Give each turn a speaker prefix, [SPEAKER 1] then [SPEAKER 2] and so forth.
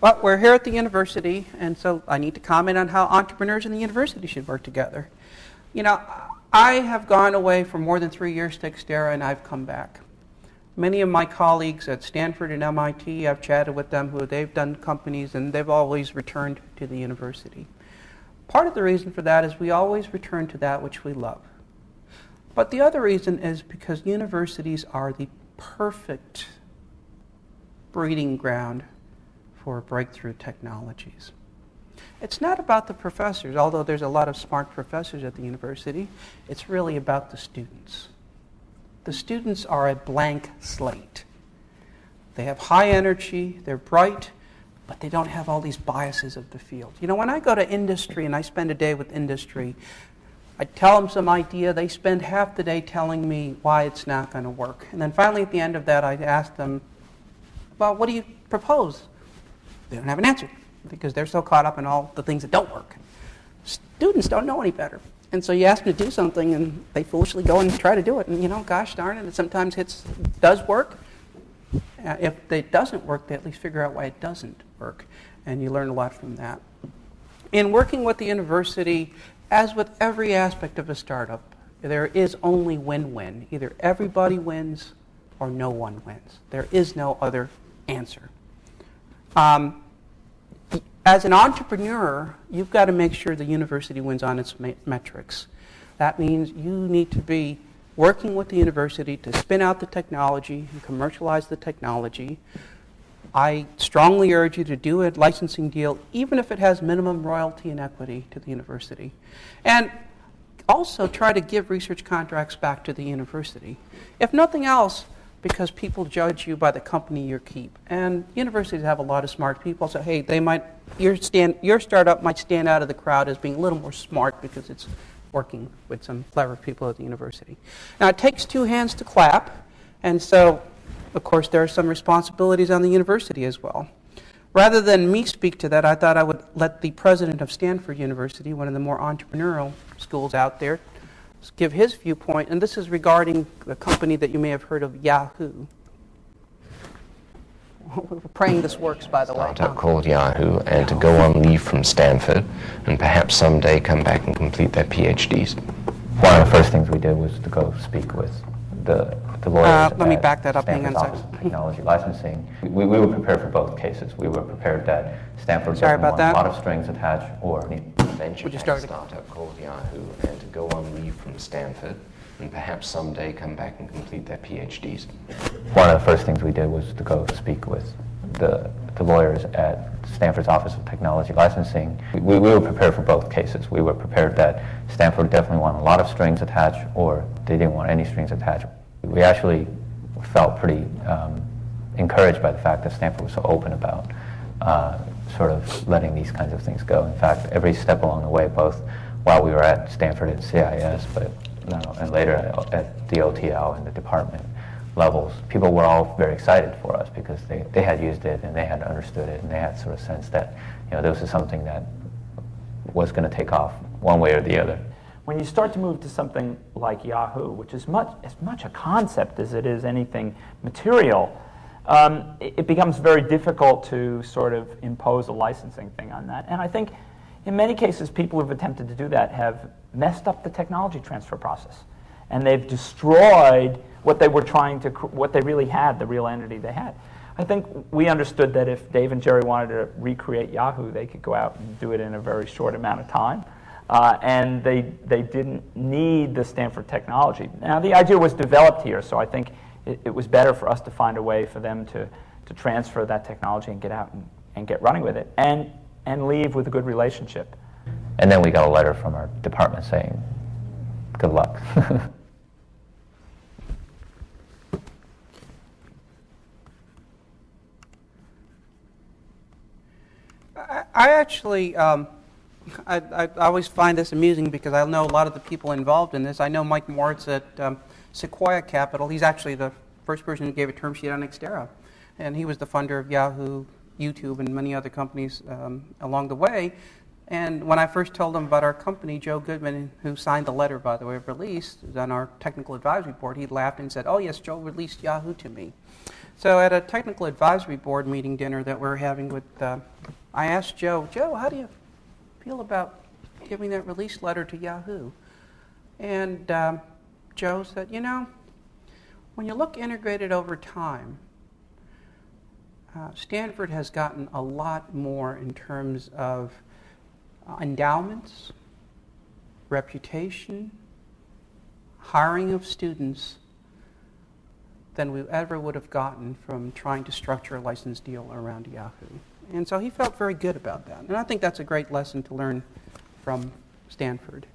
[SPEAKER 1] Well, we're here at the university, and so I need to comment on how entrepreneurs in the university should work together. You know, I have gone away for more than 3 years to Xterra, and I've come back. Many of my colleagues at Stanford and MIT, I've chatted with them who they've done companies, and they've always returned to the university. Part of the reason for that is we always return to that which we love. But the other reason is because universities are the perfect breeding ground for breakthrough technologies. It's not about the professors, although there's a lot of smart professors at the university. It's really about the students. The students are a blank slate. They have high energy, they're bright, but they don't have all these biases of the field. You know, when I go to industry and I spend a day with industry, I tell them some idea, they spend half the day telling me why it's not going to work. And then finally at the end of that I ask them, well, what do you propose? They don't have an answer because they're so caught up in all the things that don't work. Students don't know any better. And so you ask them to do something and they foolishly go and try to do it. And you know, gosh darn it, it sometimes does work. If it doesn't work, they at least figure out why it doesn't work. And you learn a lot from that. In working with the university, as with every aspect of a startup, there is only win-win. Either everybody wins or no one wins. There is no other answer. As an entrepreneur, you've got to make sure the university wins on its metrics. That means you need to be working with the university to spin out the technology and commercialize the technology. I strongly urge you to do a licensing deal, even if it has minimum royalty and equity to the university. And also try to give research contracts back to the university. If nothing else, because people judge you by the company you keep. And universities have a lot of smart people, so hey, your startup might stand out of the crowd as being a little more smart because it's working with some clever people at the university. Now, it takes two hands to clap, and so, of course, there are some responsibilities on the university as well. Rather than me speak to that, I thought I would let the president of Stanford University, one of the more entrepreneurial schools out there, give his viewpoint, and this is regarding the company that you may have heard of, Yahoo. We're praying this works, by the way.
[SPEAKER 2] Startup called Yahoo, and to go on leave from Stanford, and perhaps someday come back and complete their PhDs.
[SPEAKER 3] One of the first things we did was to go speak with the lawyers
[SPEAKER 1] let me back that up.
[SPEAKER 3] Stanford's Office of Technology Licensing. We were prepared for both cases. We were prepared that Stanford doesn't want a lot of strings attached or need
[SPEAKER 2] venture-backed startup called Yahoo, and to go on leave from Stanford, and perhaps someday come back and complete their PhDs.
[SPEAKER 3] One of the first things we did was to go speak with the lawyers at Stanford's Office of Technology Licensing. We were prepared for both cases. We were prepared that Stanford definitely wanted a lot of strings attached or they didn't want any strings attached. We actually felt pretty encouraged by the fact that Stanford was so open about sort of letting these kinds of things go. In fact, every step along the way, both while we were at Stanford at CIS, and later at the OTL and the department levels, people were all very excited for us because they had used it and they had understood it and they had sort of sense that this is something that was going to take off one way or the other.
[SPEAKER 4] When you start to move to something like Yahoo, which is as much a concept as it is anything material, it becomes very difficult to sort of impose a licensing thing on that. And I think in many cases, people who've attempted to do that have messed up the technology transfer process. And they've destroyed what they were what they really had, the real entity they had. I think we understood that if Dave and Jerry wanted to recreate Yahoo, they could go out and do it in a very short amount of time. And they didn't need the Stanford technology. Now, the idea was developed here, so I think it was better for us to find a way for them to transfer that technology and get out and get running with it, and leave with a good relationship.
[SPEAKER 3] And then we got a letter from our department saying, good luck.
[SPEAKER 1] I actually, I always find this amusing because I know a lot of the people involved in this. I know Mike Moritz at Sequoia Capital. He's actually the first person who gave a term sheet on Xterra. And he was the funder of Yahoo, YouTube, and many other companies along the way. And when I first told him about our company, Joe Goodman, who signed the letter, by the way, of release, on our technical advisory board, he laughed and said, "Oh yes, Joe released Yahoo to me." So at a technical advisory board meeting dinner that we're having with, I asked Joe, how do you feel about giving that release letter to Yahoo? And Joe said, when you look integrated over time, Stanford has gotten a lot more in terms of endowments, reputation, hiring of students than we ever would have gotten from trying to structure a license deal around Yahoo. And so he felt very good about that. And I think that's a great lesson to learn from Stanford.